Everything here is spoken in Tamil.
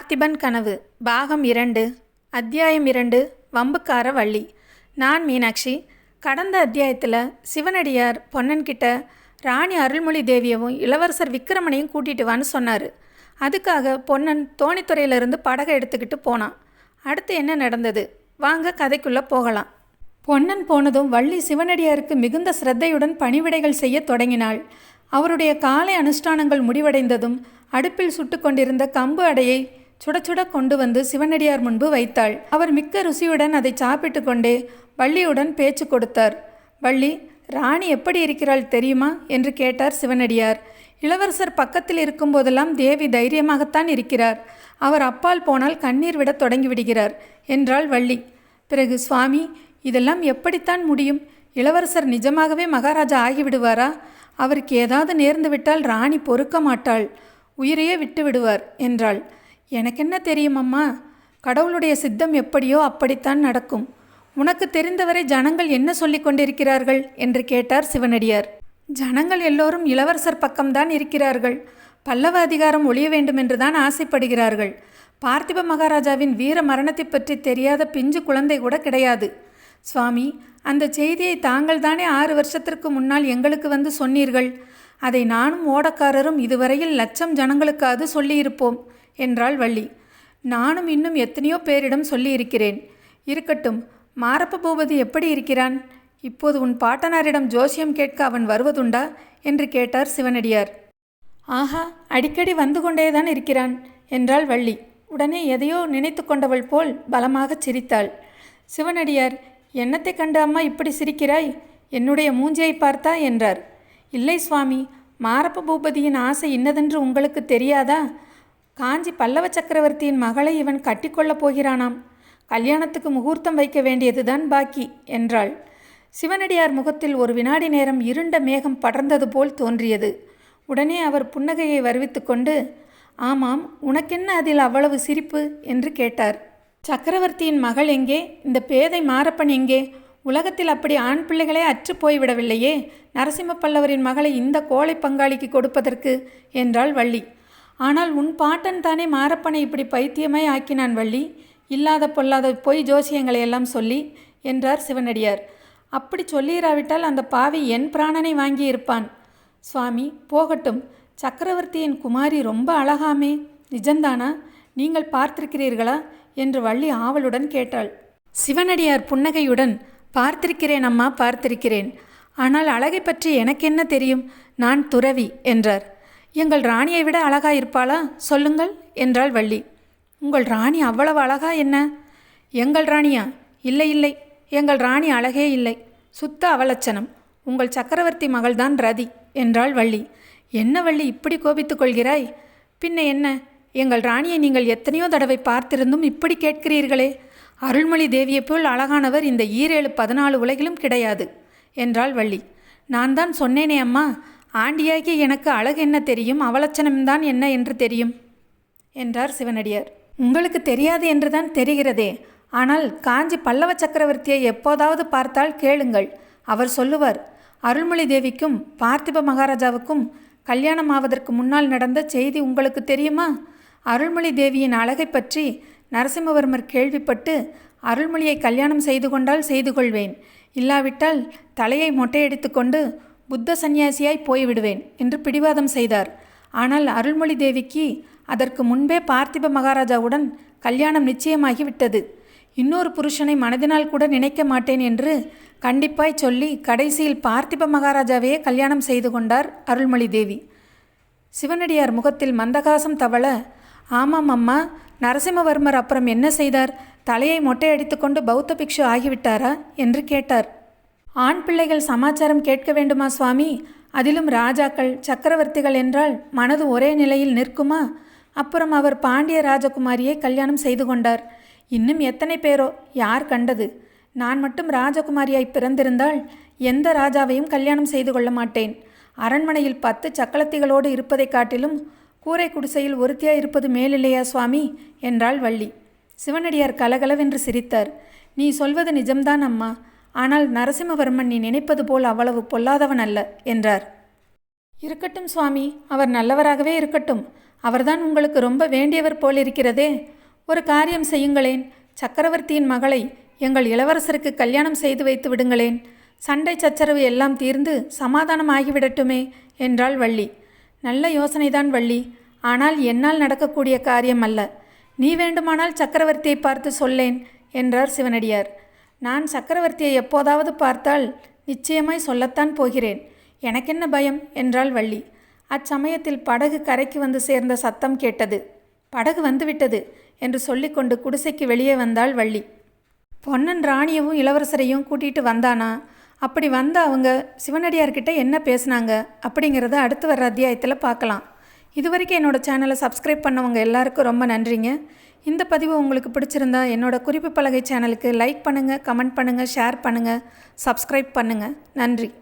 பார்த்திபன் கனவு பாகம் 2 அத்தியாயம் 2 வம்புக்கார வள்ளி. நான் மீனாட்சி. கடந்த அத்தியாயத்தில் சிவனடியார் பொன்னன்கிட்ட ராணி அருள்மொழி தேவியவும் இளவரசர் விக்கிரமனையும் கூட்டிகிட்டு வான்னு சொன்னார். அதுக்காக பொன்னன் தோணித்துறையிலிருந்து படகை எடுத்துக்கிட்டு போனான். அடுத்து என்ன நடந்தது வாங்க கதைக்குள்ளே போகலாம். பொன்னன் போனதும் வள்ளி சிவனடியாருக்கு மிகுந்த சிரத்தையுடன் பணிவிடைகள் செய்ய தொடங்கினாள். அவருடைய காலை அனுஷ்டானங்கள் முடிவடைந்ததும் அடுப்பில் சுட்டு கொண்டிருந்த கம்பு அடையை சுட சுட கொண்டு வந்து சிவனடியார் முன்பு வைத்தாள். அவர் மிக்க ருசியுடன் அதை சாப்பிட்டு கொண்டே வள்ளியுடன் பேச்சு கொடுத்தார். வள்ளி, ராணி எப்படி இருக்கிறாள் தெரியுமா என்று கேட்டார் சிவனடியார். இளவரசர் பக்கத்தில் இருக்கும்போதெல்லாம் தேவி தைரியமாகத்தான் இருக்கிறார். அவர் அப்பால் போனால் கண்ணீர் விட தொடங்கிவிடுகிறார் என்றாள் வள்ளி. பிறகு, சுவாமி, இதெல்லாம் எப்படித்தான் முடியும்? இளவரசர் நிஜமாகவே மகாராஜா ஆகிவிடுவாரா? அவருக்கு ஏதாவது நேர்ந்து விட்டால் ராணி பொறுக்க மாட்டாள், உயிரையே விட்டு விடுவார் என்றாள். எனக்கென்ன தெரியும் அம்மா, கடவுளுடைய சித்தம் எப்படியோ அப்படித்தான் நடக்கும். உனக்கு தெரிந்தவரை ஜனங்கள் என்ன சொல்லி கொண்டிருக்கிறார்கள் என்று கேட்டார் சிவனடியார். ஜனங்கள் எல்லோரும் இளவரசர் பக்கம்தான் இருக்கிறார்கள். பல்லவ அதிகாரம் ஒழிய வேண்டுமென்றுதான் ஆசைப்படுகிறார்கள். பார்த்திப மகாராஜாவின் வீர மரணத்தை பற்றி தெரியாத பிஞ்சு குழந்தை கூட கிடையாது. சுவாமி, அந்த செய்தியை தாங்கள் தானே 6 வருஷத்திற்கு முன்னால் எங்களுக்கு வந்து சொன்னீர்கள். அதை நானும் ஓடக்காரரும் இதுவரையில் லட்சம் ஜனங்களுக்காவது சொல்லியிருப்போம் என்றாள் வள்ளி. நானும் இன்னும் எத்தனையோ பேரிடம் சொல்லியிருக்கிறேன். இருக்கட்டும், மாரப்ப பூபதி எப்படி இருக்கிறான்? இப்போது உன் பாட்டனாரிடம் ஜோசியம் கேட்க அவன் வருவதுண்டா என்று கேட்டார் சிவனடியார். ஆஹா, அடிக்கடி வந்து கொண்டேதான் இருக்கிறான் என்றாள் வள்ளி. உடனே எதையோ நினைத்து கொண்டவள் போல் பலமாகச் சிரித்தாள். சிவனடியார், என்னத்தை கண்டு அம்மா இப்படி சிரிக்கிறாய்? என்னுடைய மூஞ்சியை பார்த்தா என்றார். இல்லை சுவாமி, மாரப்ப பூபதியின் ஆசை இன்னதென்று உங்களுக்கு தெரியாதா? காஞ்சி பல்லவ சக்கரவர்த்தியின் மகளை இவன் கட்டிக்கொள்ளப் போகிறானாம். கல்யாணத்துக்கு முகூர்த்தம் வைக்க வேண்டியதுதான் பாக்கி என்றாள். சிவனடியார் முகத்தில் ஒரு வினாடி நேரம் இருண்ட மேகம் படர்ந்தது போல் தோன்றியது. உடனே அவர் புன்னகையை வருவித்து கொண்டு, ஆமாம், உனக்கென்ன அதில் அவ்வளவு சிரிப்பு என்று கேட்டார். சக்கரவர்த்தியின் மகள் எங்கே? இந்த பேதை மாரப்பன் எங்கே? உலகத்தில் அப்படி ஆண் பிள்ளைகளே அற்று போய்விடவில்லையே. நரசிம்ம பல்லவரின் மகளை இந்த கோழை பங்காளிக்கு கொடுப்பதற்கு என்றாள் வள்ளி. ஆனால் உன் பாட்டன் தானே மாரப்பனை இப்படி பைத்தியமாய் ஆக்கினான் வள்ளி, இல்லாத பொல்லாத பொய் ஜோசியங்களை எல்லாம் சொல்லி என்றார் சிவனடியார். அப்படி சொல்லிராவிட்டால் அந்த பாவி என் பிராணனை வாங்கி இருப்பான். சுவாமி, போகட்டும். சக்கரவர்த்தியின் குமாரி ரொம்ப அழகாமே, நிஜந்தானா? நீங்கள் பார்த்திருக்கிறீர்களா என்று வள்ளி ஆவலுடன் கேட்டாள். சிவனடியார் புன்னகையுடன், பார்த்திருக்கிறேன் அம்மா, பார்த்திருக்கிறேன். ஆனால் அழகை பற்றி எனக்கு என்ன தெரியும்? நான் துறவி என்றார். எங்கள் ராணியை விட அழகாயிருப்பாளா சொல்லுங்கள் என்றாள் வள்ளி. உங்கள் ராணி அவ்வளவு அழகா என்ன? எங்கள் ராணியா? இல்லை இல்லை, எங்கள் ராணி அழகே இல்லை, சுத்த அவலட்சணம். உங்கள் சக்கரவர்த்தி மகள்தான் ரதி என்றாள் வள்ளி. என்ன வள்ளி இப்படி கோபித்துக் கொள்கிறாய்? பின்ன என்ன, எங்கள் ராணியை நீங்கள் எத்தனையோ தடவை பார்த்திருந்தும் இப்படி கேட்கிறீர்களே. அருள்மொழி தேவியை போல் அழகானவர் இந்த 7-14 உலகிலும் கிடையாது என்றாள் வள்ளி. நான் தான் சொன்னேனே அம்மா, ஆண்டியாகி எனக்கு அழகு என்ன தெரியும், அவலட்சணம்தான் என்ன என்று தெரியும் என்றார் சிவனடியார். உங்களுக்கு தெரியாது என்றுதான் தெரிகிறதே. ஆனால் காஞ்சி பல்லவ சக்கரவர்த்தியை எப்போதாவது பார்த்தால் கேளுங்கள், அவர் சொல்லுவார். அருள்மொழி தேவிக்கும் பார்த்திப மகாராஜாவுக்கும் கல்யாணம் ஆவதற்கு முன்னால் நடந்த செய்தி உங்களுக்கு தெரியுமா? அருள்மொழி தேவியின் அழகை பற்றி நரசிம்மவர்மர் கேள்விப்பட்டு அருள்மொழியை கல்யாணம் செய்து கொண்டால் செய்து கொள்வேன், இல்லாவிட்டால் தலையை மொட்டையடித்து கொண்டு புத்த சந்நியாசியாய் போய்விடுவேன் என்று பிடிவாதம் செய்தார். ஆனால் அருள்மொழி தேவிக்கு அதற்கு முன்பே பார்த்திப மகாராஜாவுடன் கல்யாணம் நிச்சயமாகிவிட்டது. இன்னொரு புருஷனை மனதினால் கூட நினைக்க மாட்டேன் என்று கண்டிப்பாய் சொல்லி கடைசியில் பார்த்திப மகாராஜாவையே கல்யாணம் செய்து கொண்டார் அருள்மொழி தேவி. சிவனடியார் முகத்தில் மந்தகாசம் தவள, ஆமாம் அம்மா, நரசிம்மவர்மர் அப்புறம் என்ன செய்தார்? தலையை மொட்டையடித்து கொண்டு பௌத்த பிக்ஷு ஆகிவிட்டாரா என்று கேட்டார். ஆண் பிள்ளைகள் சமாச்சாரம் கேட்க வேண்டுமா சுவாமி? அதிலும் ராஜாக்கள் சக்கரவர்த்திகள் என்றால் மனது ஒரே நிலையில் நிற்குமா? அப்புறம் அவர் பாண்டிய ராஜகுமாரியை கல்யாணம் செய்து கொண்டார். இன்னும் எத்தனை பேரோ, யார் கண்டது? நான் மட்டும் ராஜகுமாரியாய் பிறந்திருந்தால் எந்த ராஜாவையும் கல்யாணம் செய்து கொள்ள மாட்டேன். அரண்மனையில் 10 சக்களத்திகளோடு இருப்பதை காட்டிலும் கூரை குடிசையில் ஒருத்தியாய் இருப்பது மேலில்லையா சுவாமி என்றாள் வள்ளி. சிவனடியார் கலகலவென்று சிரித்தார். நீ சொல்வது நிஜம்தான் அம்மா, ஆனால் நரசிம்மவர்மன் நீ நினைப்பது போல் அவ்வளவு பொல்லாதவன் அல்ல என்றார். இருக்கட்டும் சுவாமி, அவர் நல்லவராகவே இருக்கட்டும். அவர்தான் உங்களுக்கு ரொம்ப வேண்டியவர் போலிருக்கிறதே. ஒரு காரியம் செய்யுங்களேன். சக்கரவர்த்தியின் மகளை எங்கள் இளவரசருக்கு கல்யாணம் செய்து வைத்து விடுங்களேன். சண்டை சச்சரவு எல்லாம் தீர்ந்து சமாதானம் ஆகிவிடட்டுமே என்றாள் வள்ளி. நல்ல யோசனைதான் வள்ளி. ஆனால் என்னால் நடக்கக்கூடிய காரியம் அல்ல. நீ வேண்டுமானால் சக்கரவர்த்தியை பார்த்து சொல்லேன் என்றார் சிவனடியார். நான் சக்கரவர்த்தியை எப்போதாவது பார்த்தால் நிச்சயமாய் சொல்லத்தான் போகிறேன். எனக்கென்ன பயம் என்றாள் வள்ளி. அச்சமயத்தில் படகு கரைக்கு வந்து சேர்ந்த சத்தம் கேட்டது. படகு வந்துவிட்டது என்று சொல்லிக்கொண்டு குடிசைக்கு வெளியே வந்தாள் வள்ளி. பொன்னன் ராணியவும் இளவரசரையும் கூட்டிகிட்டு வந்தானா? அப்படி வந்த அவங்க சிவனடியார்கிட்ட என்ன பேசுனாங்க அப்படிங்கிறத அடுத்து வர்ற அத்தியாயத்தில் பார்க்கலாம். இதுவரைக்கும் என்னோடய சேனலை சப்ஸ்கிரைப் பண்ணவங்க எல்லாருக்கும் ரொம்ப நன்றிங்க. இந்த பதிவு உங்களுக்கு பிடிச்சிருந்தா என்னோடய குறிப்பு பலகை சேனலுக்கு லைக் பண்ணுங்கள், கமெண்ட் பண்ணுங்கள், ஷேர் பண்ணுங்கள், சப்ஸ்கிரைப் பண்ணுங்கள். நன்றி.